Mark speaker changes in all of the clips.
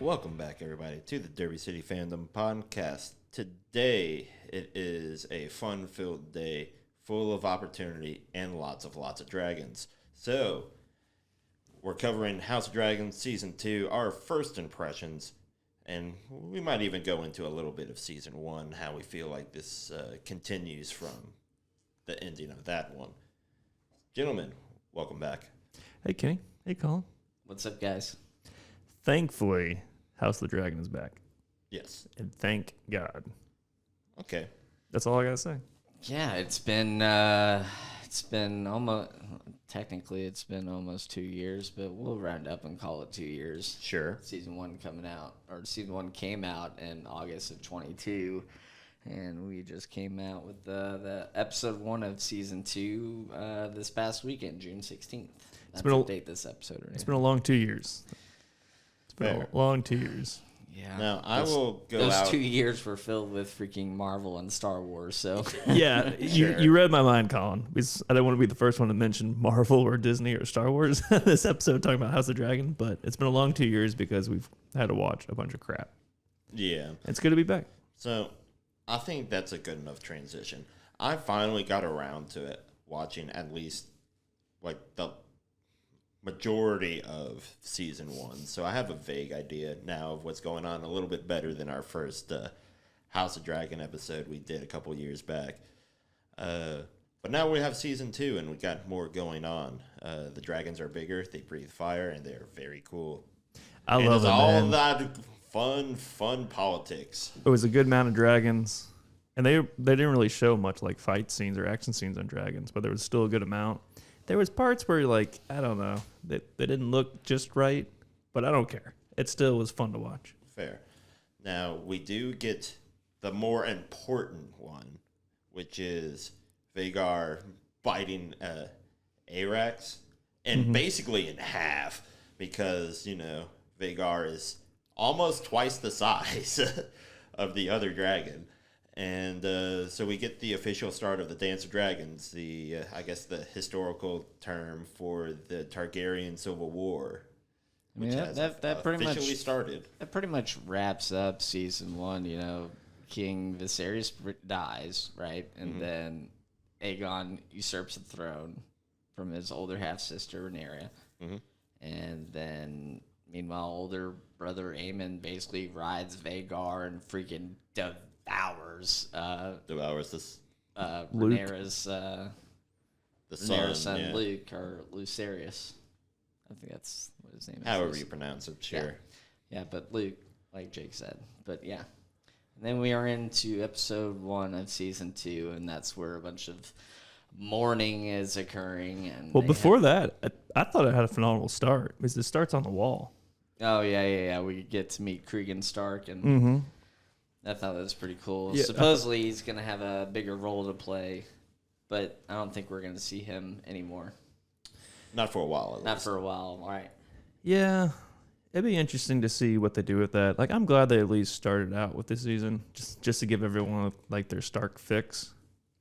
Speaker 1: Welcome back, everybody, to the Derby City Fandom podcast. Today, it is a fun-filled day, full of opportunity and lots of dragons. So, we're covering House of Dragons Season 2, our first impressions, and we might even go into a little bit of Season 1, how we feel like this continues from the ending of that one. Gentlemen, welcome back.
Speaker 2: Hey, Kenny. Hey, Colin.
Speaker 3: What's up, guys?
Speaker 2: Thankfully, House of the Dragon is back.
Speaker 1: Yes.
Speaker 2: And thank God.
Speaker 1: Okay.
Speaker 2: That's all I got to say.
Speaker 3: Yeah, it's been almost, technically it's been almost 2 years, but we'll round up and call it 2 years.
Speaker 1: Sure.
Speaker 3: Season 1 came out in August of 22, and we just came out with the episode 1 of Season 2 this past weekend, June 16th. That's the date this episode. Right?
Speaker 2: It's been a long 2 years. It's been
Speaker 1: Fair.
Speaker 2: a long 2 years.
Speaker 3: Yeah.
Speaker 1: Now, I will go
Speaker 3: those
Speaker 1: out.
Speaker 3: Those 2 years were filled with freaking Marvel and Star Wars, so.
Speaker 2: Yeah,
Speaker 1: Sure.
Speaker 2: you read my mind, Colin. I don't want to be the first one to mention Marvel or Disney or Star Wars this episode talking about House of Dragon, but it's been a long 2 years because we've had to watch a bunch of crap.
Speaker 1: Yeah.
Speaker 2: It's good to be back.
Speaker 1: So, I think that's a good enough transition. I finally got around to it, watching at least like the majority of season 1. So I have a vague idea now of what's going on, a little bit better than our first House of Dragon episode we did a couple years back. But now we have season 2 and we got more going on. The dragons are bigger, they breathe fire, and they're very cool.
Speaker 2: I love it,
Speaker 1: all
Speaker 2: man.
Speaker 1: that fun politics.
Speaker 2: It was a good amount of dragons, and they didn't really show much like fight scenes or action scenes on dragons, but there was still a good amount. There was parts where, like, I don't know, they didn't look just right, but I don't care. It still was fun to watch.
Speaker 1: Fair. Now, we do get the more important one, which is Vhagar biting Arax, and basically in half, because, Vhagar is almost twice the size of the other dragon. And so we get the official start of the Dance of Dragons, I guess the historical term for the Targaryen Civil War, which has
Speaker 3: that pretty
Speaker 1: officially
Speaker 3: much
Speaker 1: started.
Speaker 3: That pretty much wraps up season 1. King Viserys dies, right, and then Aegon usurps the throne from his older half sister Rhaenyra, and then meanwhile older brother Aemon basically rides Vhagar and freaking devours
Speaker 1: this
Speaker 3: Rhaenyra's
Speaker 1: the
Speaker 3: Rhaenyra's son
Speaker 1: yeah.
Speaker 3: Luke, or Lucerius. I think that's what his name is.
Speaker 1: However you pronounce it, sure.
Speaker 3: Yeah, but Luke, like Jake said. But yeah. And then we are into episode 1 of season 2, and that's where a bunch of mourning is occurring. And
Speaker 2: Well, before that, I thought it had a phenomenal start because it starts on the wall.
Speaker 3: Oh, yeah. We get to meet Cregan Stark, and I thought that was pretty cool.
Speaker 2: Yeah,
Speaker 3: Supposedly he's going to have a bigger role to play, but I don't think we're going to see him anymore.
Speaker 1: Not for a while.
Speaker 3: Not for a while, all right.
Speaker 2: Yeah, it'd be interesting to see what they do with that. Like, I'm glad they at least started out with this season, just to give everyone like their Stark fix.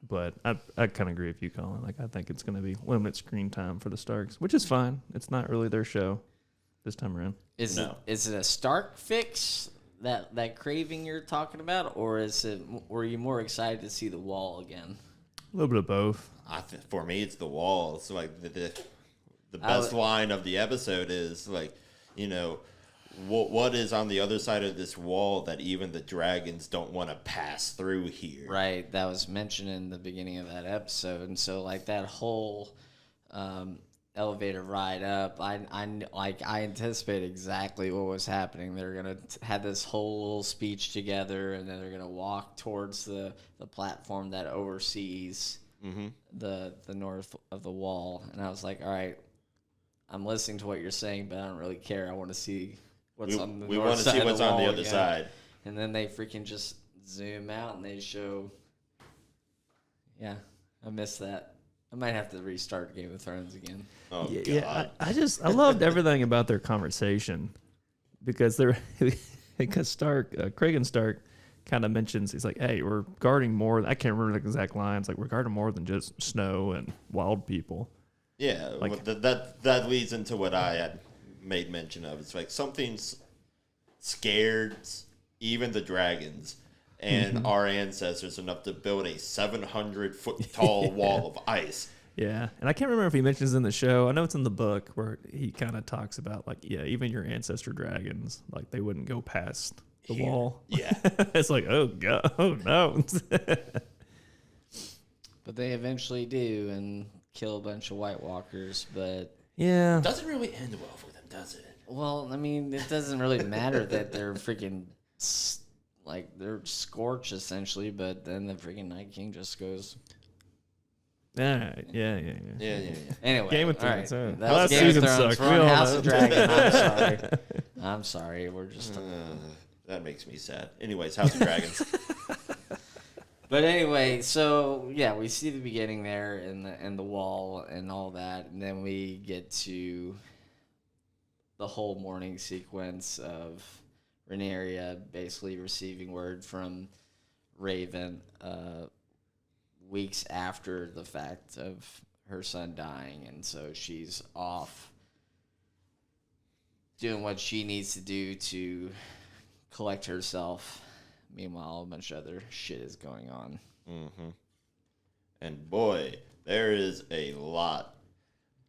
Speaker 2: But I kind of agree with you, Colin. Like, I think it's going to be limited screen time for the Starks, which is fine. It's not really their show this time around.
Speaker 3: Is it a Stark fix, that craving you're talking about, or were you more excited to see the wall again?
Speaker 2: A little bit of both.
Speaker 1: For me, it's the wall. It's like the best line of the episode is like, what is on the other side of this wall that even the dragons don't want to pass through here?
Speaker 3: Right, that was mentioned in the beginning of that episode, and so like that whole elevator ride up, I anticipated exactly what was happening. They're gonna have this whole little speech together, and then they're gonna walk towards the platform that oversees the north of the wall, and I was like, all right, I'm listening to what you're saying, but I don't really care. I want to see what's on the north side of the wall. We want to see what's on the other side. And then they freaking just zoom out and they show. Yeah, I missed that. I might have to restart Game of Thrones again.
Speaker 1: Oh, God.
Speaker 2: Yeah, I loved everything about their conversation because Cregan Stark kind of mentions, he's like, hey, we're guarding more. I can't remember the exact lines. Like, we're guarding more than just snow and wild people.
Speaker 1: Yeah,
Speaker 2: like,
Speaker 1: that leads into what I had made mention of. It's like something's scared even the dragons and our ancestors enough to build a 700-foot tall wall of ice.
Speaker 2: Yeah, and I can't remember if he mentions in the show. I know it's in the book where he kind of talks about like, yeah, even your ancestor dragons, like they wouldn't go past the wall.
Speaker 1: Yeah.
Speaker 2: It's like, oh god, oh no.
Speaker 3: But they eventually do and kill a bunch of White Walkers. But
Speaker 2: yeah,
Speaker 1: It doesn't really end well for them, does it?
Speaker 3: well, I mean, it doesn't really matter that they're freaking like they're scorched essentially. But then the freaking Night King just goes.
Speaker 2: all right, yeah.
Speaker 1: Yeah.
Speaker 3: Anyway,
Speaker 2: Game of
Speaker 3: all right.
Speaker 2: Thrones.
Speaker 3: That's
Speaker 2: Last
Speaker 3: Game of
Speaker 2: season
Speaker 3: Thrones.
Speaker 2: sucked.
Speaker 3: We're
Speaker 2: We
Speaker 3: on
Speaker 2: all
Speaker 3: House
Speaker 2: know.
Speaker 3: of Dragon. I'm sorry. I'm sorry. We're just.
Speaker 1: That makes me sad. Anyways, House of Dragons.
Speaker 3: But anyway, so yeah, we see the beginning there and the wall and all that, and then we get to the whole morning sequence of Rhaenyra basically receiving word from Raven weeks after the fact of her son dying, and so she's off doing what she needs to do to collect herself. Meanwhile, a bunch of other shit is going on.
Speaker 1: Mm-hmm. And boy, there is a lot.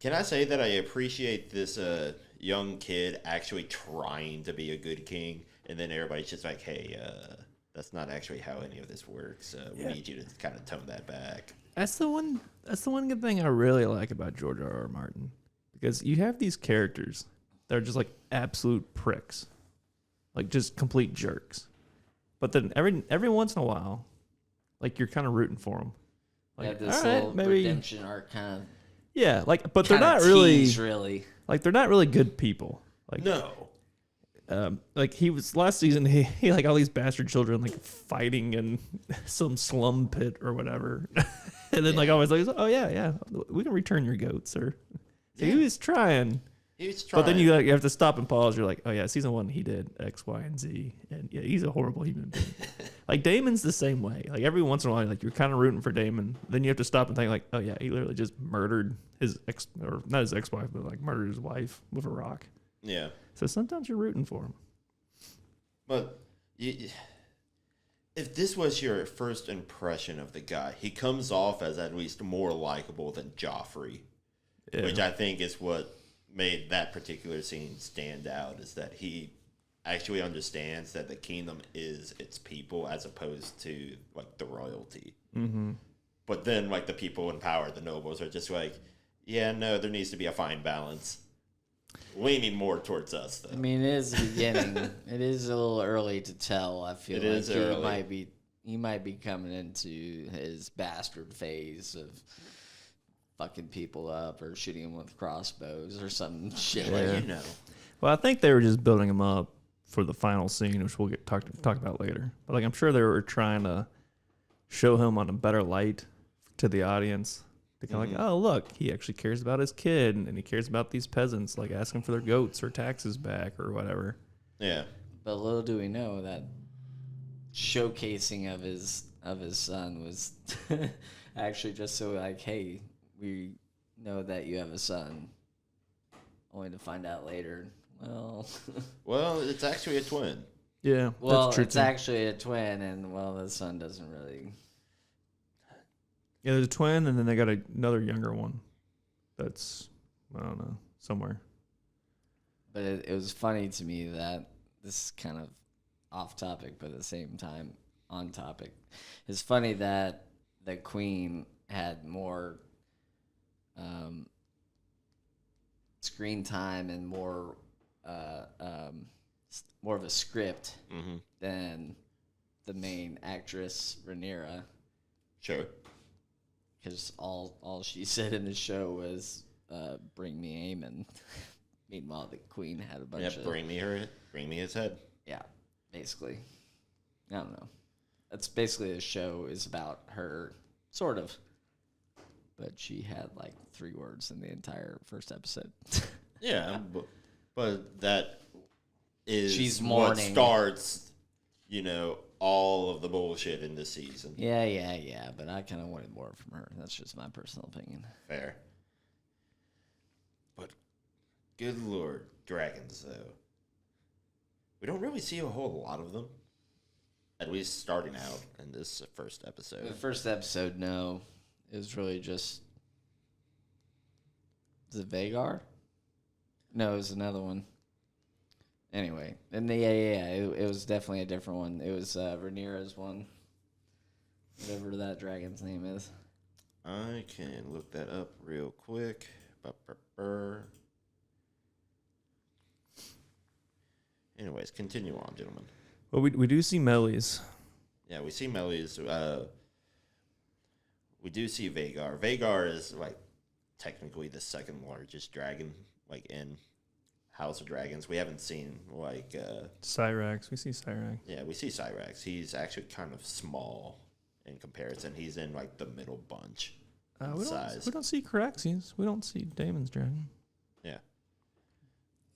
Speaker 1: Can I say that I appreciate this young kid actually trying to be a good king, and then everybody's just like, hey, that's not actually how any of this works. We need you to kind of tone that back.
Speaker 2: That's the one good thing I really like about George R.R. Martin, because you have these characters that are just like absolute pricks, like just complete jerks. But then every once in a while, like you're kind of rooting for them. Like,
Speaker 3: This
Speaker 2: all right,
Speaker 3: little
Speaker 2: maybe,
Speaker 3: redemption arc kind of.
Speaker 2: yeah, like, but they're not really,
Speaker 3: really.
Speaker 2: like they're not really good people. Like,
Speaker 1: No.
Speaker 2: like he was last season, he like all these bastard children like fighting in some slum pit or whatever, and then like always like, oh yeah, we can return your goats, sir. So he was trying.
Speaker 1: He's trying.
Speaker 2: But then you have to stop and pause. You're like, oh yeah, season 1 he did X, Y, and Z, and yeah, he's a horrible human being. Like Damon's the same way. Like every once in a while, like you're kind of rooting for Damon. Then you have to stop and think like, oh yeah, he literally just murdered his ex, or not his ex-wife, but like murdered his wife with a rock.
Speaker 1: Yeah.
Speaker 2: So sometimes you're rooting for him.
Speaker 1: But if this was your first impression of the guy, he comes off as at least more likable than Joffrey, which I think is what made that particular scene stand out, is that he actually understands that the kingdom is its people as opposed to like the royalty.
Speaker 2: Mm-hmm.
Speaker 1: But then like the people in power, the nobles, are just like, yeah, no, there needs to be a fine balance. Leaning more towards us, though.
Speaker 3: I mean, it is the beginning. It is a little early to tell. I feel like he might be coming into his bastard phase of fucking people up or shooting them with crossbows or some shit like
Speaker 1: you know.
Speaker 2: Well, I think they were just building him up for the final scene, which we'll get talk about later. But like I'm sure they were trying to show him on a better light to the audience. They're kind of like, oh, look, he actually cares about his kid, and he cares about these peasants, like asking for their goats or taxes back or whatever.
Speaker 1: Yeah.
Speaker 3: But little do we know that showcasing of his son was actually just so like, hey, we know that you have a son, only to find out later. Well,
Speaker 1: it's actually a twin.
Speaker 2: Yeah.
Speaker 3: Well,
Speaker 2: that's true
Speaker 3: it's
Speaker 2: too.
Speaker 3: actually a twin, and the son doesn't really.
Speaker 2: Yeah, there's a twin, and then they got another younger one. That's, I don't know, somewhere.
Speaker 3: But it was funny to me that this is kind of off topic, but at the same time on topic. It's funny that the queen had more screen time and more of a script than the main actress Rhaenyra.
Speaker 1: Sure.
Speaker 3: Because all she said in the show was, "Bring me Aemon." Meanwhile, the queen had a bunch of
Speaker 1: bring me his head.
Speaker 3: Yeah, basically. I don't know. That's basically the show is about her, sort of. But she had like 3 words in the entire first episode.
Speaker 1: Yeah, but that is
Speaker 3: She's
Speaker 1: what
Speaker 3: mourning.
Speaker 1: starts, all of the bullshit in this season.
Speaker 3: Yeah. But I kind of wanted more from her. That's just my personal opinion.
Speaker 1: Fair. But good lord, dragons though. we don't really see a whole lot of them. At least starting out in this first episode.
Speaker 3: The first episode, no. It was really just... Is it Vagar? No, it was another one. Anyway, and it was definitely a different one. It was Rhaenyra's one. Whatever that dragon's name is.
Speaker 1: I can look that up real quick. Ba-ba-ba. Anyways, continue on, gentlemen.
Speaker 2: Well, we do see Mellies.
Speaker 1: Yeah, we see Mellies. We do see Vagar. Vagar is, like, technically the second largest dragon, like, in House of Dragons. We haven't seen, like...
Speaker 2: Cyrax. We see Cyrax.
Speaker 1: Yeah, we see Cyrax. He's actually kind of small in comparison. He's in, like, the middle bunch in size.
Speaker 2: We don't see Caraxians. We don't see Daemon's dragon.
Speaker 1: Yeah.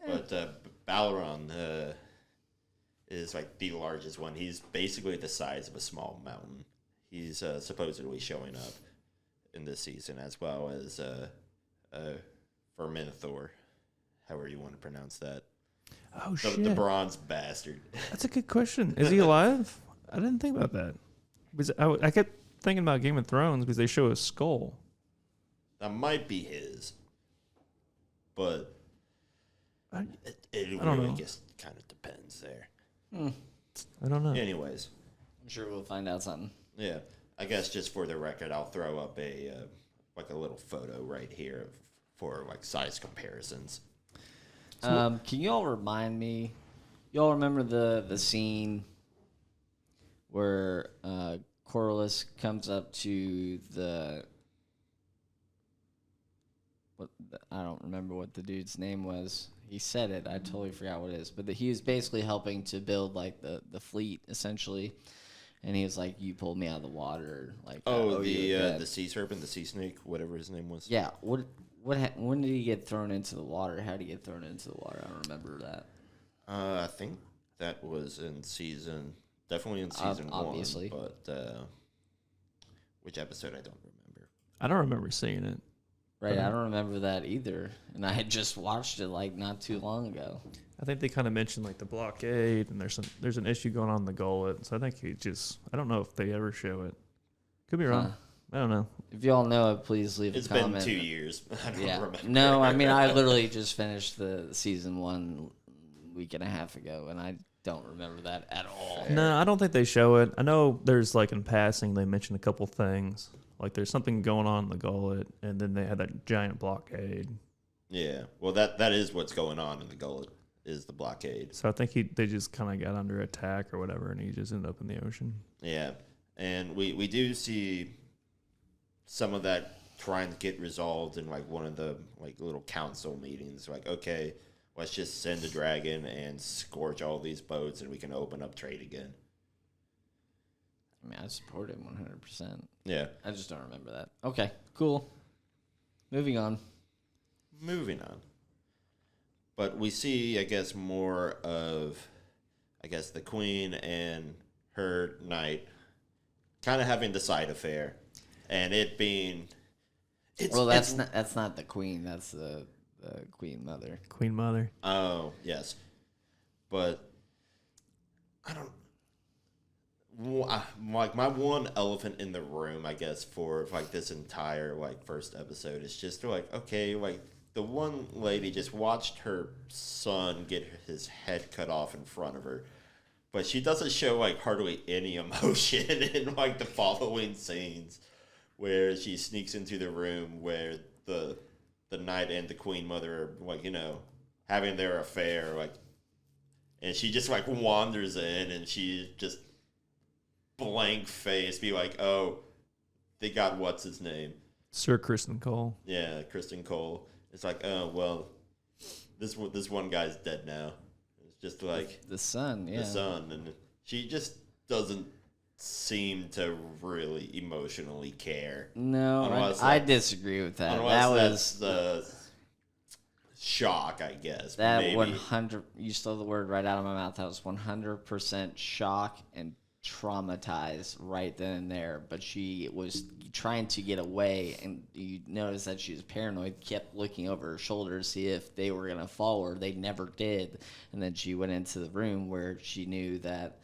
Speaker 1: But Balron is, like, the largest one. He's basically the size of a small mountain. He's supposedly showing up in this season, as well as Verminothor, however you want to pronounce that.
Speaker 2: Oh, shit.
Speaker 1: The bronze bastard.
Speaker 2: That's a good question. Is he alive? I didn't think about that. Because I kept thinking about Game of Thrones because they show his skull.
Speaker 1: That might be his. But it
Speaker 2: don't
Speaker 1: really
Speaker 2: know.
Speaker 1: just kind of depends there.
Speaker 2: I don't know.
Speaker 1: Anyways.
Speaker 3: I'm sure we'll find out something.
Speaker 1: Yeah. I guess just for the record, I'll throw up a little photo right here for like size comparisons.
Speaker 3: Can you all remind me? Y'all remember the scene where Corlys comes up to I don't remember what the dude's name was. He said it. I totally forgot what it is. But he was basically helping to build like the fleet essentially. And he was like, "You pulled me out of the water." Like,
Speaker 1: the sea serpent, the sea snake, whatever his name was.
Speaker 3: Yeah. When did he get thrown into the water? How did he get thrown into the water? I don't remember that.
Speaker 1: I think that was definitely in season
Speaker 3: obviously.
Speaker 1: 1. But which episode I don't remember.
Speaker 2: I don't remember seeing it.
Speaker 3: Right, I don't remember that either. And I had just watched it like not too long ago.
Speaker 2: I think they kind of mentioned like the blockade, and there's an issue going on in the gullet. So I think I don't know if they ever show it. Could be wrong. I don't know.
Speaker 3: If y'all know it, please leave a comment.
Speaker 1: It's been 2 years. I don't remember.
Speaker 3: No, I mean, I literally just finished the season 1 week and a half ago, and I don't remember that at all.
Speaker 2: No, I don't think they show it. I know there's like in passing they mentioned a couple things. Like there's something going on in the gullet, and then they had that giant blockade.
Speaker 1: Yeah, well, that is what's going on in the gullet, is the blockade.
Speaker 2: So I think they just kind of got under attack or whatever, and he just ended up in the ocean.
Speaker 1: Yeah, and we do see some of that trying to get resolved in like one of the like little council meetings. Like, okay, let's just send a dragon and scorch all these boats, and we can open up trade again.
Speaker 3: I mean, I support it 100%.
Speaker 1: Yeah.
Speaker 3: I just don't remember that. Okay, cool. Moving on.
Speaker 1: But we see, I guess, more of, I guess, the queen and her knight kind of having the side affair, and it being.
Speaker 3: That's not the queen. That's the queen mother.
Speaker 2: Queen mother.
Speaker 1: Oh yes, but I don't. Like my one elephant in the room, I guess, for like this entire like first episode is just like, okay, like the one lady just watched her son get his head cut off in front of her, but she doesn't show like hardly any emotion in like the following scenes where she sneaks into the room where the knight and the queen mother are like, you know, having their affair, like, and she just like wanders in and she just blank face be like, oh, they got what's his name,
Speaker 2: Sir Kristen Cole.
Speaker 1: Yeah, Kristen Cole. It's like, oh well, this one guy's dead now. It's just like
Speaker 3: the son, yeah,
Speaker 1: the son, and she just doesn't seem to really emotionally care.
Speaker 3: No, I disagree with that. That was
Speaker 1: the shock, I guess.
Speaker 3: That
Speaker 1: maybe.
Speaker 3: 100. You stole the word right out of my mouth. That was 100% shock and traumatized right then and there, but she was trying to get away, and you notice that she was paranoid, kept looking over her shoulder to see if they were going to fall, or they never did. And then she went into the room where she knew that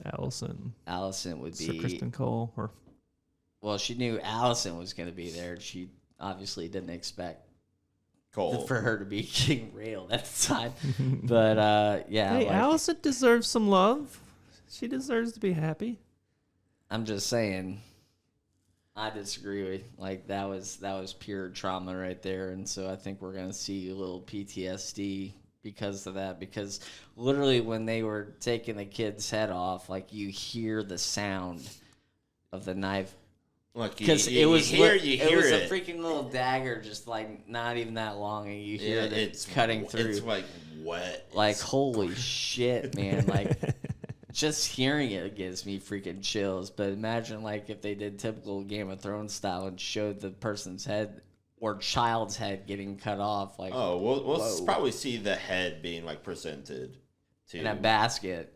Speaker 3: Allison would be...
Speaker 2: Sir Kristen Cole.
Speaker 3: Well, she knew Allison was going to be there. She obviously didn't expect
Speaker 1: Cole
Speaker 3: for her to be getting railed at the time. But, yeah.
Speaker 2: Hey, Allison deserves some love. She deserves to be happy.
Speaker 3: I'm just saying, I disagree with, like, that was pure trauma right there. And so I think we're going to see a little PTSD because of that. Because literally when they were taking the kid's head off, like, you hear the sound of the knife. Because it was a freaking little dagger, just like not even that long, and you hear it cutting through.
Speaker 1: It's like wet.
Speaker 3: Like, holy shit, man! Like, just hearing it gives me freaking chills. But imagine, like, if they did typical Game of Thrones style and showed the person's head or child's head getting cut off. Like,
Speaker 1: we'll probably see the head being like presented to
Speaker 3: in a basket,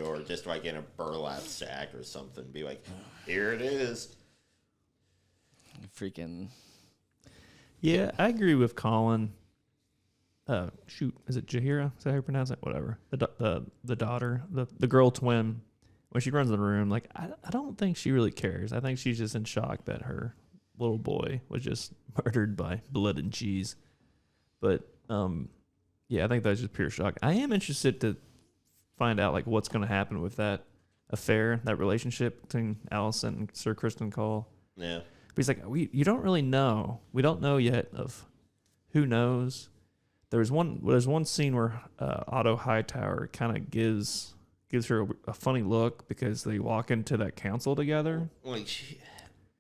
Speaker 1: or just like in a burlap sack or something. Be like, here it is.
Speaker 3: Freaking.
Speaker 2: Yeah, I agree with Colin. Is it Jahira? Is that how you pronounce it? Whatever. The daughter, the girl twin, when she runs in the room, like, I don't think she really cares. I think she's just in shock that her little boy was just murdered by blood and cheese. But yeah, I think that's just pure shock. I am interested to find out like what's going to happen with that affair, that relationship between Allison and Sir Kristen Cole.
Speaker 1: Yeah.
Speaker 2: But he's like, you don't really know. We don't know yet of who knows. There's one scene where Otto Hightower kind of gives her a funny look because they walk into that council together.
Speaker 1: Like,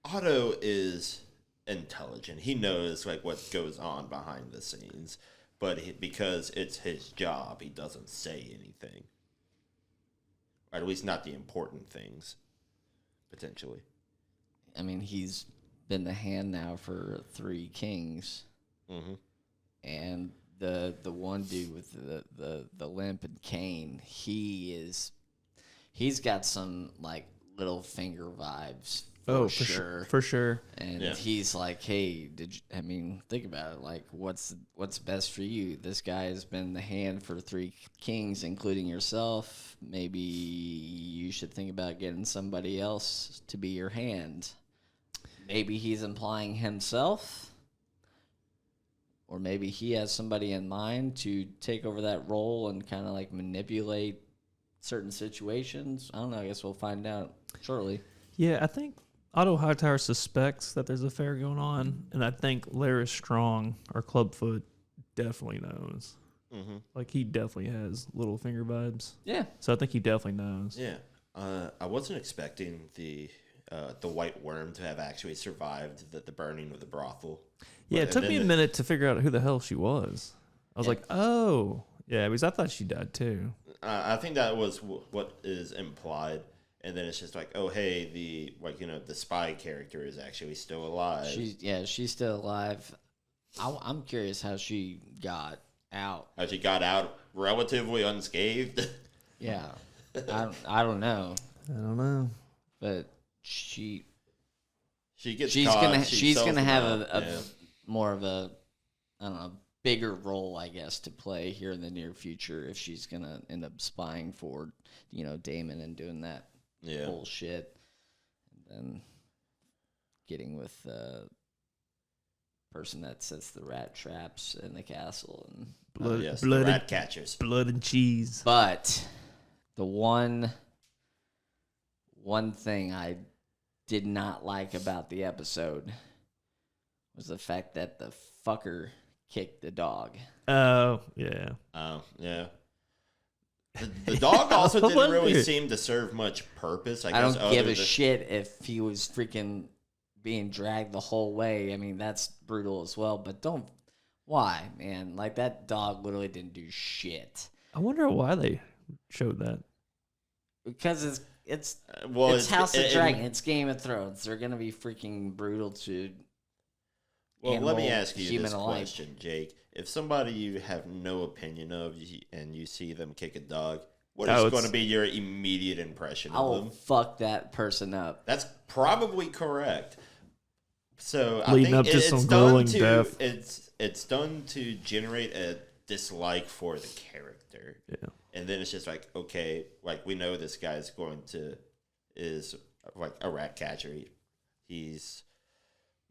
Speaker 1: Otto is intelligent. He knows like what goes on behind the scenes, but because it's his job, he doesn't say anything. Or at least not the important things, potentially.
Speaker 3: I mean, he's been the hand now for 3 kings, and the one dude with the limp and cane, he's got some like little finger vibes. For sure. And he's like, hey, think about it. Like, what's best for you? This guy has been the hand for 3 kings, including yourself. Maybe you should think about getting somebody else to be your hand. Maybe he's implying himself, or maybe he has somebody in mind to take over that role and kind of like manipulate certain situations. I don't know. I guess we'll find out shortly.
Speaker 2: Yeah, I think Otto Hightower suspects that there's an affair going on, and I think Larry Strong, or Clubfoot, definitely knows. Like, he definitely has little finger vibes.
Speaker 3: Yeah.
Speaker 2: So I think he definitely knows.
Speaker 1: Yeah. I wasn't expecting the White Worm to have actually survived the burning of the brothel.
Speaker 2: Yeah, it took me a minute to figure out who the hell she was. I was like, oh. Yeah, because I thought she died too.
Speaker 1: I think that was what is implied. And then it's just like, oh, hey, the spy character is actually still alive.
Speaker 3: She's still alive. I'm curious how she got out.
Speaker 1: How she got out relatively unscathed?
Speaker 3: Yeah. I don't know. But she's gonna have a more of a, I don't know, bigger role, I guess, to play here in the near future if she's gonna end up spying for, Daemon and doing that bullshit, and then getting with the person that sets the rat traps in the castle and
Speaker 1: the rat catchers,
Speaker 2: blood and cheese.
Speaker 3: But the one thing I did not like about the episode was the fact that the fucker kicked the dog.
Speaker 2: Oh, yeah.
Speaker 1: Oh, yeah. The dog also didn't really seem to serve much purpose. I
Speaker 3: don't give a shit if he was freaking being dragged the whole way. I mean, that's brutal as well, but why, man? Like, that dog literally didn't do shit.
Speaker 2: I wonder why they showed that.
Speaker 3: Because it's House of Dragon. It's Game of Thrones. They're gonna be freaking brutal to.
Speaker 1: Well, let me ask you this question, Jake. If somebody you have no opinion of and you see them kick a dog, What is going to be your immediate impression
Speaker 3: I
Speaker 1: of
Speaker 3: will
Speaker 1: them?
Speaker 3: fuck that person up.
Speaker 1: That's probably correct. So I
Speaker 2: Leading
Speaker 1: think
Speaker 2: up to some grueling death.
Speaker 1: It's done to generate a dislike for the character.
Speaker 2: Yeah.
Speaker 1: And then it's just like, okay, like we know this guy's is like a rat catcher. He's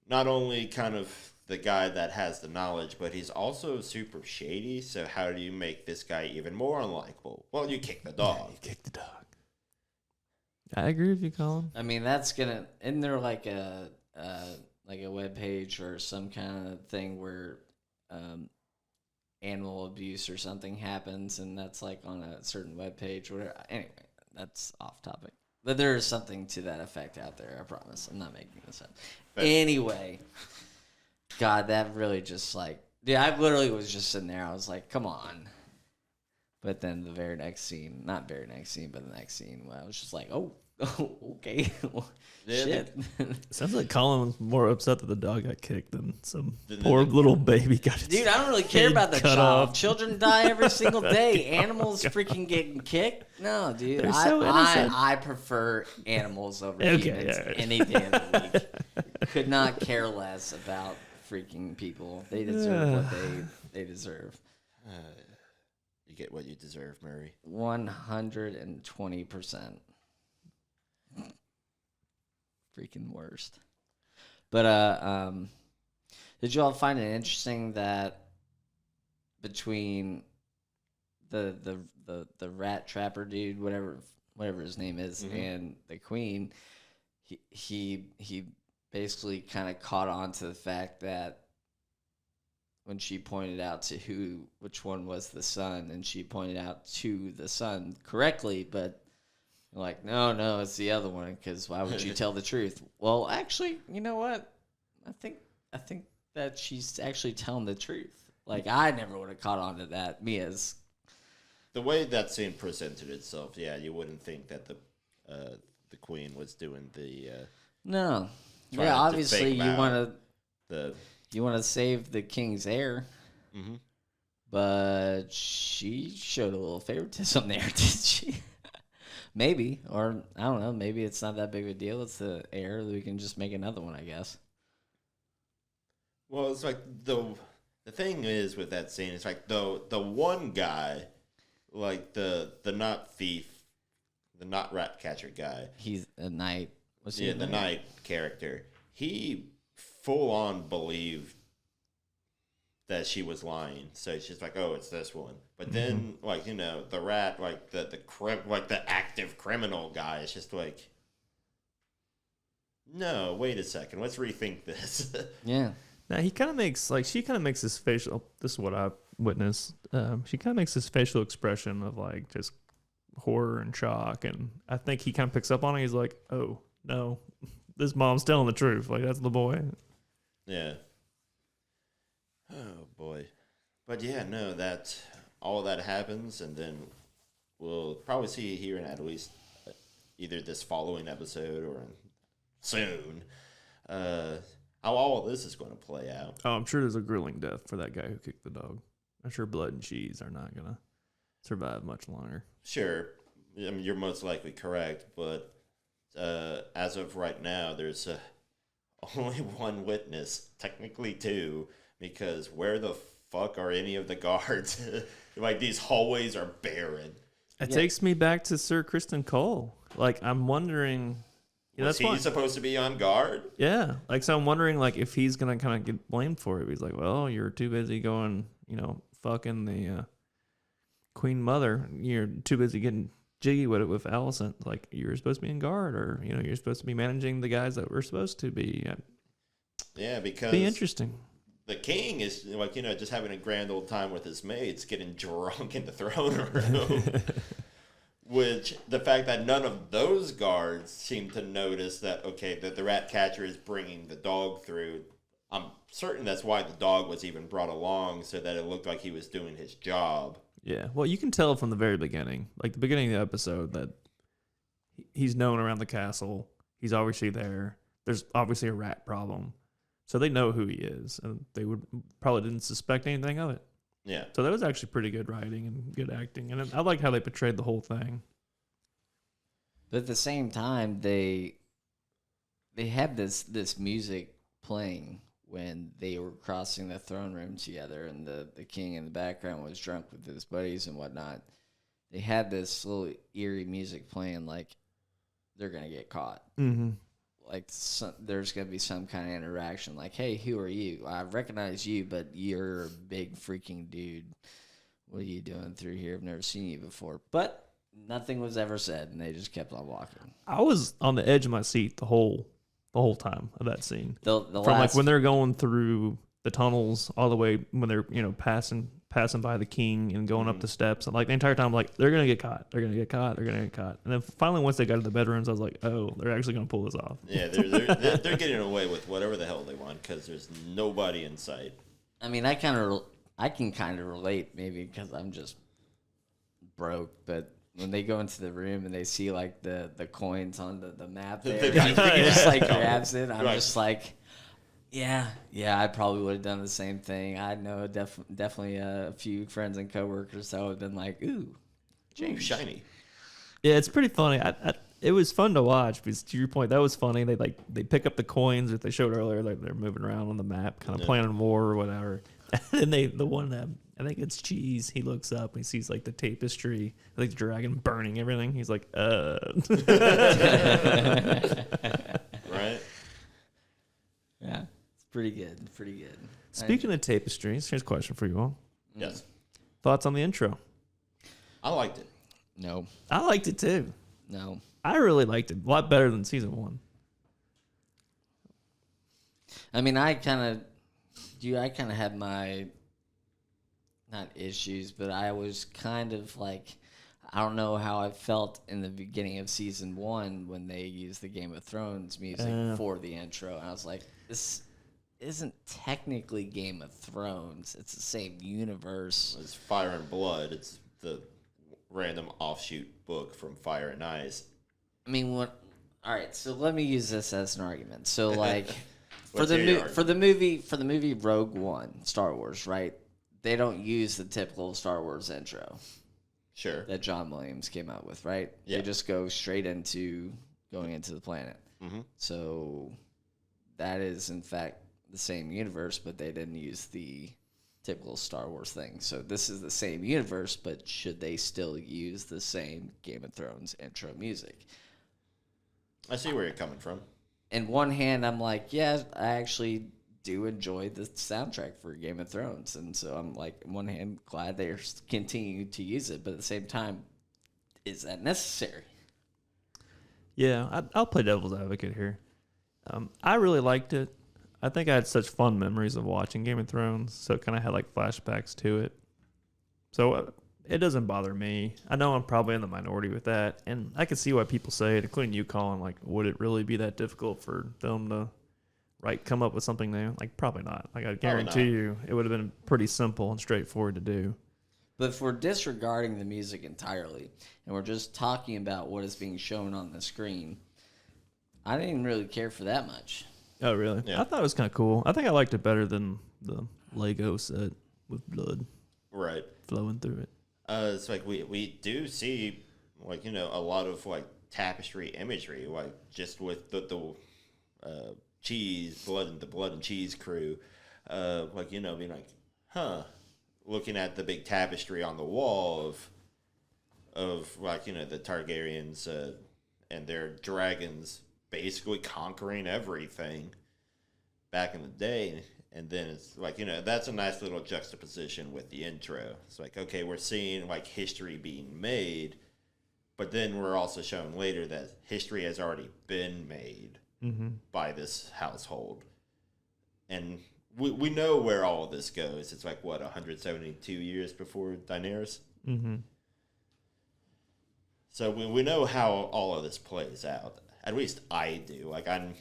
Speaker 1: not only kind of the guy that has the knowledge, but he's also super shady. So how do you make this guy even more unlikable? Well, you kick the dog.
Speaker 2: Yeah, you kick the dog. I agree with you, Colin.
Speaker 3: I mean, isn't there like a web page or some kind of thing where animal abuse or something happens, and that's like on a certain web page or whatever. Anyway, that's off topic. But there is something to that effect out there, I promise. I'm not making this up. Anyway, God, that really just like, dude, I literally was just sitting there. I was like, come on. But then the very next scene, not very next scene, but the next scene, I was just like, oh, okay. Shit.
Speaker 2: Sounds like Colin was more upset that the dog got kicked than some poor little baby got his
Speaker 3: Dude, I don't really care about the
Speaker 2: cut
Speaker 3: child.
Speaker 2: off.
Speaker 3: Children die every single day. Animals freaking getting kicked. No, dude.
Speaker 2: They're so innocent.
Speaker 3: I prefer animals over
Speaker 2: Okay,
Speaker 3: humans
Speaker 2: all right.
Speaker 3: any day of the week. Could not care less about freaking people. They deserve what they deserve.
Speaker 1: You get what you deserve, Murray.
Speaker 3: 120%. Freaking worst. But did you all find it interesting that between the rat trapper dude, whatever his name is, and the queen, he basically kind of caught on to the fact that when she pointed out to which one was the son, and she pointed out to the son correctly, but like, no, it's the other one, because why would you tell the truth? Well, actually, you know what? I think that she's actually telling the truth. Like, I never would have caught on to that. Me as
Speaker 1: the way that scene presented itself, yeah, you wouldn't think that the queen was doing the
Speaker 3: no.
Speaker 1: trying
Speaker 3: Yeah,
Speaker 1: to
Speaker 3: obviously
Speaker 1: fake
Speaker 3: you
Speaker 1: him out.
Speaker 3: want
Speaker 1: the
Speaker 3: to save the king's heir, but she showed a little favoritism there, did she? Maybe, or I don't know. Maybe it's not that big of a deal. It's the heir. We can just make another one, I guess.
Speaker 1: Well, it's like the thing is with that scene, it's like the one guy, like the not thief, the not rat catcher guy.
Speaker 3: He's a knight. Was he?
Speaker 1: Yeah, the knight character. He full on believed that she was lying. So it's just like, oh, it's this one. But then, like, you know, the rat, like the active criminal guy, is just like, no, wait a second, let's rethink this.
Speaker 3: Yeah.
Speaker 2: Now she kind of makes this facial. This is what I witnessed. She kind of makes this facial expression of like just horror and shock, and I think he kind of picks up on it. He's like, "Oh no, this mom's telling the truth. Like that's the boy."
Speaker 1: Yeah. Oh boy, but yeah, no, that all of that happens, and then we'll probably see it here in at least either this following episode or soon. How all of this is going to play out.
Speaker 2: Oh, I'm sure there's a grueling death for that guy who kicked the dog. I'm sure blood and cheese are not gonna survive much longer.
Speaker 1: Sure, I mean you're most likely correct, but as of right now, there's only one witness, technically two, because where the fuck are any of the guards? Like these hallways are barren.
Speaker 2: It takes me back to Sir Kristen Cole. Like I'm wondering. Yeah,
Speaker 1: Was he supposed to be on guard?
Speaker 2: Yeah, like so I'm wondering like if he's gonna kind of get blamed for it. He's like, well, you're too busy going, fucking the Queen Mother. You're too busy getting jiggy with it with Alicent. Like you're supposed to be in guard, or you're supposed to be managing the guys that we're supposed to be.
Speaker 1: Yeah, because
Speaker 2: be interesting.
Speaker 1: The king is like just having a grand old time with his mates, getting drunk in the throne room. Which the fact that none of those guards seem to notice that that the rat catcher is bringing the dog through. I'm certain that's why the dog was even brought along, so that it looked like he was doing his job.
Speaker 2: Yeah, well, you can tell from the very beginning, like the beginning of the episode, that he's known around the castle. He's obviously there. There's obviously a rat problem, so they know who he is, and they would probably didn't suspect anything of it.
Speaker 1: Yeah.
Speaker 2: So that was actually pretty good writing and good acting, and I like how they portrayed the whole thing.
Speaker 3: But at the same time, they had this music playing when they were crossing the throne room together, and the king in the background was drunk with his buddies and whatnot. They had this little eerie music playing, like they're gonna get caught.
Speaker 2: Mm-hmm.
Speaker 3: Like there's gonna be some kind of interaction. Like, hey, who are you? I recognize you, but you're a big freaking dude. What are you doing through here? I've never seen you before. But nothing was ever said, and they just kept on walking.
Speaker 2: I was on the edge of my seat the whole time of that scene.
Speaker 3: The
Speaker 2: From
Speaker 3: last,
Speaker 2: like when they're going through the tunnels all the way when they're passing by the king and going up the steps, and like the entire time, like they're gonna get caught, they're gonna get caught, they're gonna get caught. And then finally, once they got to the bedrooms, I was like, oh, they're actually gonna pull this off.
Speaker 1: Yeah, they're getting away with whatever the hell they want because there's nobody in sight.
Speaker 3: I mean, I can kind of relate, maybe because I'm just broke, but when they go into the room and they see like the coins on the map there, he just like grabs it. I'm just like, yeah, I probably would have done the same thing. I know definitely a few friends and coworkers that would have been like, ooh,
Speaker 1: James shiny.
Speaker 2: Yeah, it's pretty funny. It was fun to watch because to your point, that was funny. They pick up the coins that they showed earlier, like they're moving around on the map, kind of planning war or whatever. And then the one that I think it's Cheese, he looks up and he sees like the tapestry, like the dragon burning everything. He's like,
Speaker 1: Right?
Speaker 3: Yeah, it's pretty good.
Speaker 2: Speaking of tapestries, here's a question for you all.
Speaker 1: Yes.
Speaker 2: Thoughts on the intro?
Speaker 1: I liked it.
Speaker 3: No.
Speaker 2: I liked it too.
Speaker 3: No.
Speaker 2: I really liked it. A lot better than season 1.
Speaker 3: I mean, I kind of had my, not issues, but I was kind of like, I don't know how I felt in the beginning of season 1 when they used the Game of Thrones music for the intro. And I was like, this isn't technically Game of Thrones. It's the same universe.
Speaker 1: It's Fire and Blood. It's the random offshoot book from Fire and Ice.
Speaker 3: I mean, all right, so let me use this as an argument. So, like, for the movie Rogue One, Star Wars, right? They don't use the typical Star Wars intro.
Speaker 1: Sure.
Speaker 3: That John Williams came out with, right?
Speaker 1: Yeah.
Speaker 3: They just go straight into going into the planet.
Speaker 1: Mm-hmm.
Speaker 3: So that is, in fact, the same universe, but they didn't use the typical Star Wars thing. So this is the same universe, but should they still use the same Game of Thrones intro music?
Speaker 1: I see where you're coming from.
Speaker 3: In one hand, I'm like, yeah, I actually do enjoy the soundtrack for Game of Thrones. And so I'm like, on one hand, glad they're continuing to use it. But at the same time, is that necessary?
Speaker 2: Yeah, I'll play devil's advocate here. I really liked it. I think I had such fun memories of watching Game of Thrones, so it kind of had like flashbacks to it. So it doesn't bother me. I know I'm probably in the minority with that, and I can see why people say it, including you, Colin. Like, would it really be that difficult for them to come up with something new? Like, probably not. Like, I guarantee you, it would have been pretty simple and straightforward to do.
Speaker 3: But if we're disregarding the music entirely, and we're just talking about what is being shown on the screen, I didn't really care for that much.
Speaker 2: Oh, really?
Speaker 1: Yeah.
Speaker 2: I thought it was kind of cool. I think I liked it better than the Lego set with blood flowing through it.
Speaker 1: It's like we do see, like, a lot of, like, tapestry imagery, like, just with the cheese, the blood and cheese crew, like, being like, looking at the big tapestry on the wall of like, the Targaryens and their dragons basically conquering everything back in the day. And then it's like, that's a nice little juxtaposition with the intro. It's like, okay, we're seeing, like, history being made, but then we're also shown later that history has already been made by this household. And we know where all of this goes. It's like, what, 172 years before Daenerys?
Speaker 2: Mm-hmm.
Speaker 1: So we know how all of this plays out. At least I do. Like, I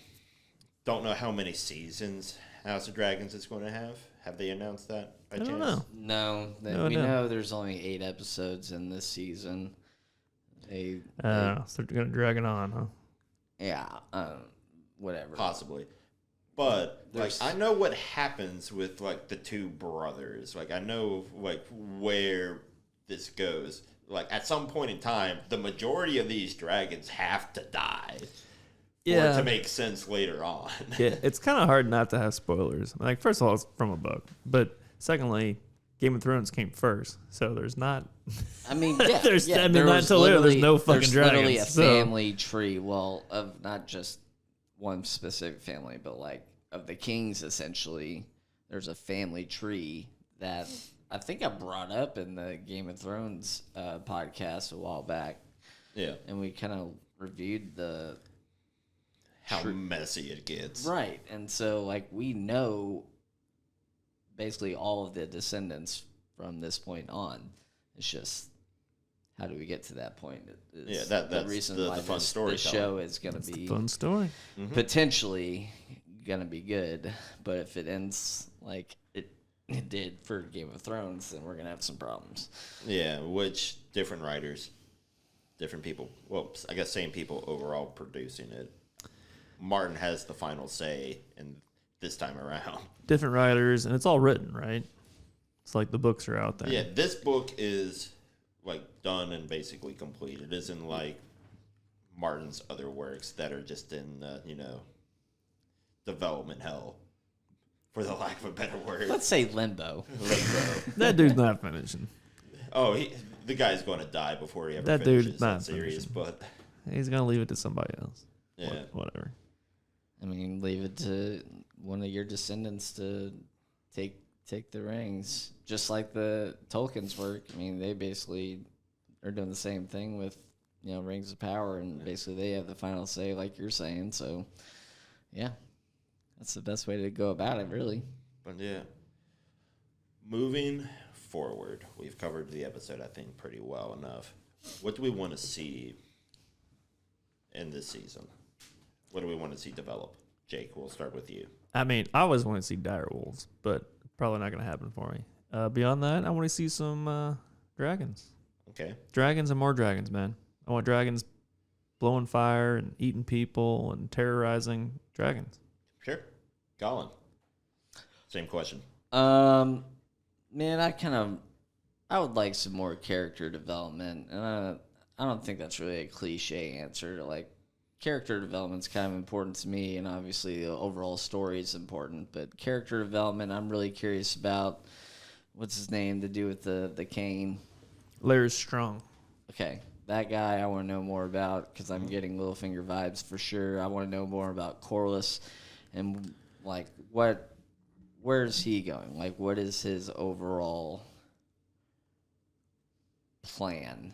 Speaker 1: don't know how many seasons House of Dragons is going to have. Have they announced that by chance?
Speaker 2: I don't know.
Speaker 3: No, we know there's only 8 episodes in this season.
Speaker 2: So they're going to drag it on, huh?
Speaker 3: Yeah, whatever.
Speaker 1: Possibly. But like I know what happens with like the two brothers. Like I know like where this goes. Like at some point in time, the majority of these dragons have to die. For it to make sense later on.
Speaker 2: Yeah, it's kind of hard not to have spoilers. Like, first of all, it's from a book, but secondly, Game of Thrones came first, so there's not.
Speaker 3: I mean, yeah,
Speaker 2: there's.
Speaker 3: yeah,
Speaker 2: I mean, not until later. There's no fucking dragons.
Speaker 3: There's literally a
Speaker 2: so.
Speaker 3: family tree. Well, of not just one specific family, but like of the kings. Essentially, there's a family tree that I think I brought up in the Game of Thrones podcast a while back.
Speaker 1: Yeah,
Speaker 3: and we kind of reviewed
Speaker 1: how messy it gets.
Speaker 3: Right. And so, like, we know basically all of the descendants from this point on. It's just, how do we get to that point?
Speaker 1: Yeah, that's the reason why the fun story.
Speaker 3: The show is going to be
Speaker 2: fun story.
Speaker 3: Potentially going to be good. But if it ends like it did for Game of Thrones, then we're going to have some problems.
Speaker 1: Yeah, which different writers, different people. Well, I guess same people overall producing it. Martin has the final say in this time around.
Speaker 2: Different writers, and it's all written, right? It's like the books are out there.
Speaker 1: Yeah, this book is like done and basically complete. It isn't like Martin's other works that are just in, development hell, for the lack of a better word.
Speaker 3: Let's say limbo.
Speaker 2: That dude's not finishing.
Speaker 1: Oh, the guy's going to die before he ever
Speaker 2: that
Speaker 1: finishes
Speaker 2: dude's not
Speaker 1: that series,
Speaker 2: finishing.
Speaker 1: but
Speaker 2: he's going to leave it to somebody else.
Speaker 1: Yeah.
Speaker 2: Whatever.
Speaker 3: I mean, leave it to one of your descendants to take the rings, just like the Tolkien's work. I mean, they basically are doing the same thing with, Rings of Power, and basically they have the final say, like you're saying. So, yeah, that's the best way to go about it, really.
Speaker 1: But yeah, moving forward, we've covered the episode, I think, pretty well enough. What do we want to see in this season? What do we want to see develop? Jake, we'll start with you.
Speaker 2: I mean, I always want to see dire wolves, but probably not going to happen for me. Beyond that, I want to see some dragons.
Speaker 1: Okay.
Speaker 2: Dragons and more dragons, man. I want dragons blowing fire and eating people and terrorizing dragons.
Speaker 1: Sure. Colin, same question.
Speaker 3: Man, I would like some more character development, and I don't think that's really a cliche answer. Like, character development's kind of important to me, and obviously the overall story is important. But character development, I'm really curious about. What's his name to do with the cane?
Speaker 2: Larry Strong.
Speaker 3: Okay, that guy I want to know more about because I'm getting Littlefinger vibes for sure. I want to know more about Corlys and like where's he going? Like, what is his overall plan,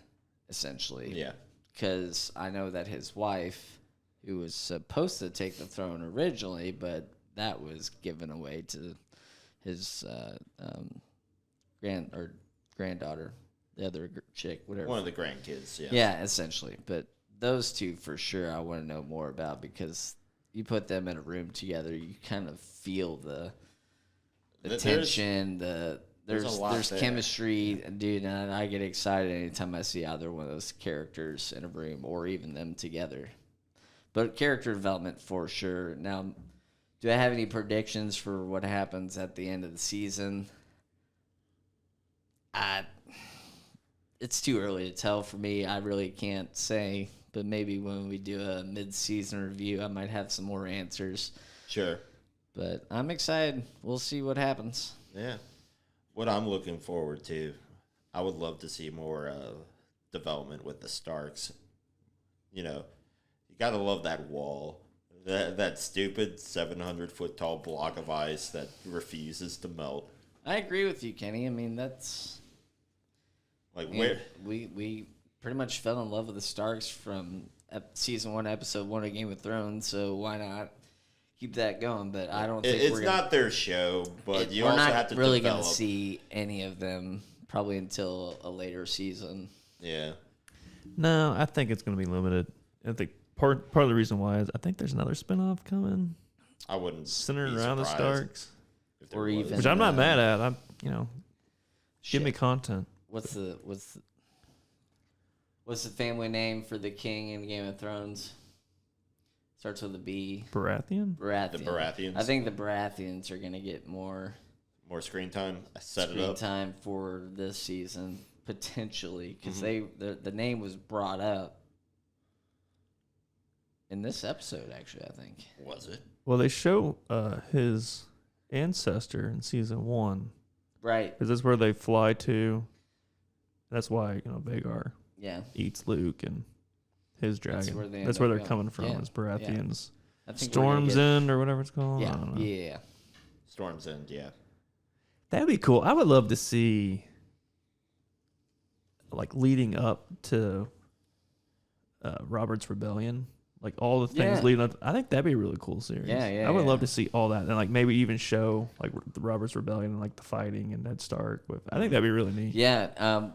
Speaker 3: essentially?
Speaker 1: Yeah.
Speaker 3: Because I know that his wife, who was supposed to take the throne originally, but that was given away to his granddaughter, the other chick, whatever.
Speaker 1: One of the grandkids, yeah.
Speaker 3: Yeah, essentially. But those two, for sure, I want to know more about because you put them in a room together, you kind of feel the tension, there's chemistry, dude, and I get excited anytime I see either one of those characters in a room or even them together. But character development for sure. Now, do I have any predictions for what happens at the end of the season? It's too early to tell for me. I really can't say, but maybe when we do a mid-season review, I might have some more answers.
Speaker 1: Sure.
Speaker 3: But I'm excited. We'll see what happens.
Speaker 1: Yeah. What I'm looking forward to, I would love to see more development with the Starks. You got to love that wall. That stupid 700-foot tall block of ice that refuses to melt.
Speaker 3: I agree with you, Kenny. I mean, that's...
Speaker 1: where
Speaker 3: we pretty much fell in love with the Starks from season 1, episode 1 of Game of Thrones, so why not keep that going? But I don't think
Speaker 1: it's not their show, but you
Speaker 3: also
Speaker 1: have to
Speaker 3: develop. We're not really going to
Speaker 1: develop.
Speaker 3: see any of them probably until a later season.
Speaker 1: Yeah.
Speaker 2: No, I think it's going to be limited. I think part of the reason why is I think there's another spinoff coming.
Speaker 1: I wouldn't
Speaker 2: centered
Speaker 1: be
Speaker 2: around the
Speaker 1: surprised
Speaker 2: Starks,
Speaker 1: if there
Speaker 3: or
Speaker 1: was.
Speaker 3: even
Speaker 2: which I'm not mad at. Give me
Speaker 3: shit.
Speaker 2: content.
Speaker 3: What's the family name for the king in Game of Thrones? Starts with a B.
Speaker 2: Baratheon?
Speaker 3: Baratheon.
Speaker 1: The Baratheons.
Speaker 3: I think the Baratheons are going to get more
Speaker 1: screen time. I set it
Speaker 3: screen
Speaker 1: up.
Speaker 3: time for this season, potentially, because the name was brought up in this episode, actually, I think.
Speaker 1: Was it?
Speaker 2: Well, they show his ancestor in season 1.
Speaker 3: Right.
Speaker 2: Because that's where they fly to. That's why, Vagar eats Luke and his dragon. That's where they're coming from, is Baratheon's Storm's End or whatever it's called.
Speaker 3: Yeah,
Speaker 2: I don't know.
Speaker 3: yeah.
Speaker 1: Storm's End, yeah.
Speaker 2: That'd be cool. I would love to see, like, leading up to Robert's Rebellion. Like, all the things leading up. I think that'd be a really cool series.
Speaker 3: Yeah.
Speaker 2: I would love to see all that. And, like, maybe even show, like, the Robert's Rebellion and, like, the fighting and Ned Stark. I think that'd be really neat.
Speaker 3: Yeah.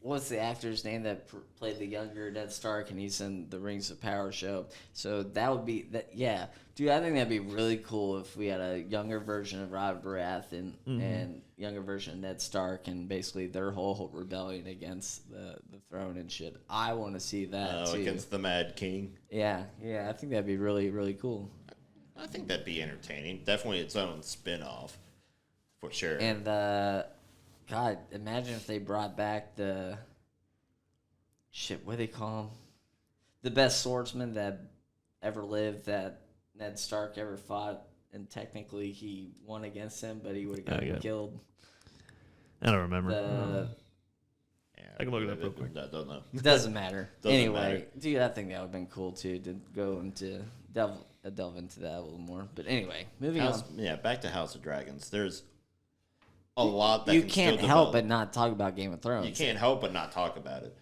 Speaker 3: What's the actor's name that played the younger Ned Stark, and he's in the Rings of Power show? So that would be that. Yeah, dude, I think that'd be really cool if we had a younger version of Robert Baratheon and younger version of Ned Stark, and basically their whole rebellion against the throne and shit. I want to see that too.
Speaker 1: Against the Mad King.
Speaker 3: Yeah. I think that'd be really, really cool.
Speaker 1: I think that'd be entertaining. Definitely its own spin-off, for sure.
Speaker 3: And God, imagine if they brought back the what do they call him? The best swordsman that ever lived, that Ned Stark ever fought, and technically he won against him, but he would have gotten killed.
Speaker 2: I don't remember. I can look it up real quick.
Speaker 1: I don't know.
Speaker 3: Doesn't matter. Anyway, dude, I think that would have been cool too to go into delve into that a little more. But anyway, moving on.
Speaker 1: Yeah, back to House of Dragons. There's a lot that
Speaker 3: you can't help but not talk about Game of Thrones.
Speaker 1: You can't help but not talk about it.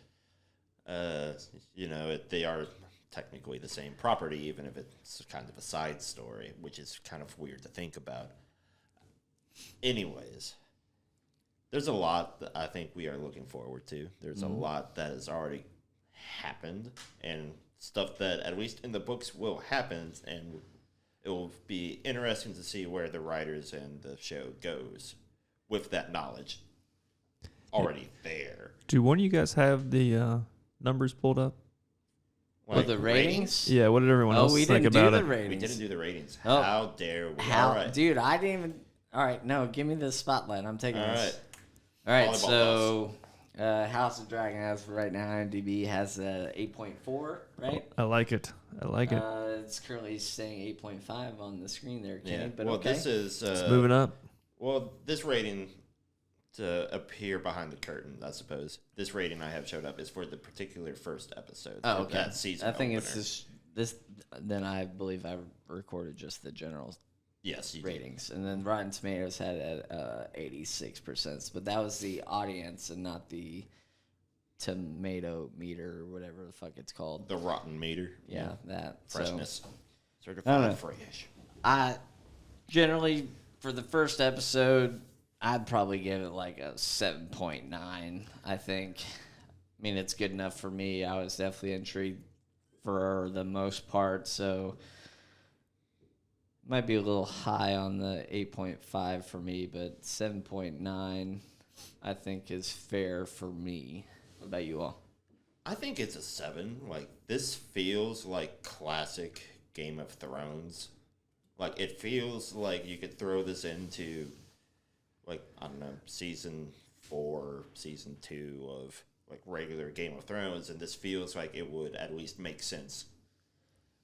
Speaker 1: They are technically the same property, even if it's kind of a side story, which is kind of weird to think about. Anyways, there's a lot that I think we are looking forward to. There's a lot that has already happened, and stuff that, at least in the books, will happen, and it will be interesting to see where the writers and the show goes with that knowledge already there.
Speaker 2: Do one of you guys have the numbers pulled up?
Speaker 3: Like the ratings?
Speaker 2: Yeah, what did everyone else think about it?
Speaker 1: We didn't do the ratings. Oh. How dare we?
Speaker 3: All right. Dude, I didn't even... All right, no, give me the spotlight. I'm taking this. All right, so House of Dragon, as for right now, IMDb has 8.4, right?
Speaker 2: I like it.
Speaker 3: It's currently saying 8.5 on the screen there, Kenny, but okay.
Speaker 1: This is...
Speaker 2: it's moving up.
Speaker 1: Well, this rating, to appear behind the curtain, I suppose, this rating I have showed up is for the particular first episode.
Speaker 3: Oh, okay.
Speaker 1: That season
Speaker 3: I think
Speaker 1: opener.
Speaker 3: it's this. Then I believe I recorded just the general ratings.
Speaker 1: Did.
Speaker 3: And then Rotten Tomatoes had it at 86%. But that was the audience and not the tomato meter or whatever the fuck it's called.
Speaker 1: The rotten meter.
Speaker 3: Yeah, that.
Speaker 1: Freshness.
Speaker 3: So,
Speaker 1: Certified fresh.
Speaker 3: I generally... For the first episode, I'd probably give it like a 7.9, I think. I mean, it's good enough for me. I was definitely intrigued for the most part, so might be a little high on the 8.5 for me, but 7.9 I think is fair for me. What about you all?
Speaker 1: I think it's a 7. Like, this feels like classic Game of Thrones. Like, it feels like you could throw this into, like, I don't know, season 4, season 2 of, like, regular Game of Thrones, and this feels like it would at least make sense.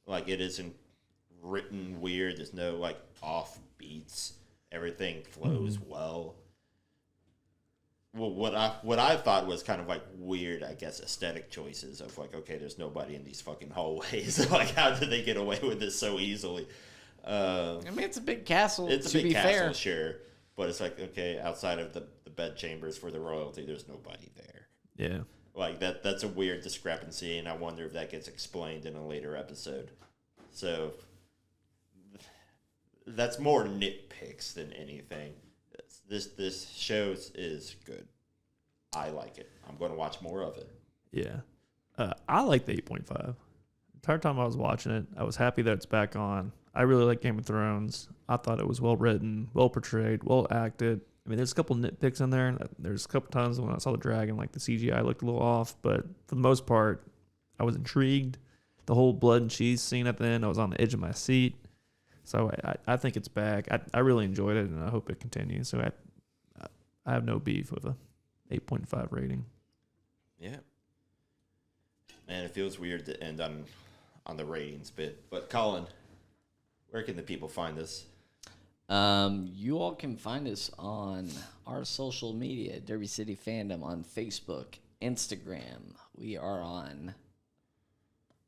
Speaker 1: Like, it isn't written weird. There's no, like, off beats. Everything flows well. Well, what I thought was kind of, like, weird, I guess, aesthetic choices of, like, okay, there's nobody in these fucking hallways. Like, how did they get away with this so easily?
Speaker 3: I mean, it's a big castle.
Speaker 1: It's a big castle, sure, but it's like, okay, outside of the bed chambers for the royalty, there's nobody there.
Speaker 2: Yeah,
Speaker 1: like that's a weird discrepancy, and I wonder if that gets explained in a later episode. So that's more nitpicks than anything. This show is good. I like it. I'm going to watch more of it.
Speaker 2: Yeah, I like the 8.5. The entire time I was watching it, I was happy that it's back on. I really like Game of Thrones. I thought it was well written, well portrayed, well acted. I mean, there's a couple nitpicks in there. There's a couple times when I saw the dragon, like the CGI looked a little off, but for the most part, I was intrigued. the whole blood and cheese scene at the end, I was on the edge of my seat. So I think it's back. I really enjoyed it, and I hope it continues. So I have no beef with a 8.5 rating.
Speaker 1: Yeah. Man, it feels weird to end on the ratings bit. But Colin, where can the people find us?
Speaker 3: You all can find us on our social media, Derby City Fandom, on Facebook, Instagram. We are on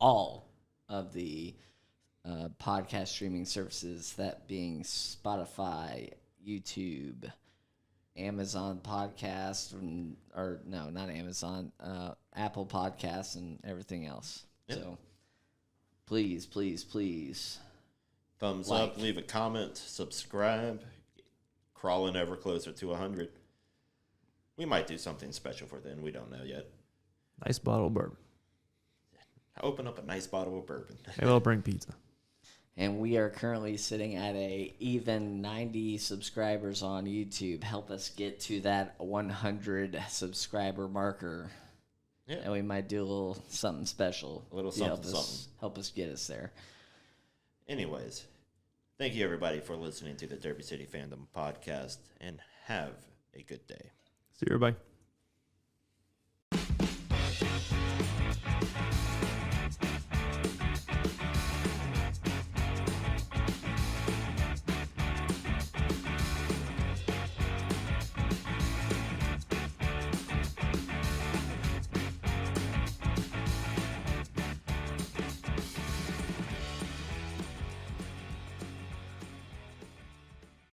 Speaker 3: all of the podcast streaming services, that being Spotify, YouTube, Amazon Podcast, or no, not Amazon, Apple Podcasts, and everything else. Yep. So please, please, please.
Speaker 1: Thumbs up, leave a comment, subscribe, crawling ever closer to 100. We might do something special for then. We don't know yet.
Speaker 2: Nice bottle of bourbon.
Speaker 1: Open up a nice bottle of bourbon.
Speaker 2: Maybe I'll bring pizza.
Speaker 3: And we are currently sitting at a even 90 subscribers on YouTube. Help us get to that 100 subscriber marker. Yeah. And we might do a little something special.
Speaker 1: A little something.
Speaker 3: Help us get us there.
Speaker 1: Anyways, thank you everybody for listening to the Derby City Fandom podcast, and have a good day.
Speaker 2: See you, everybody.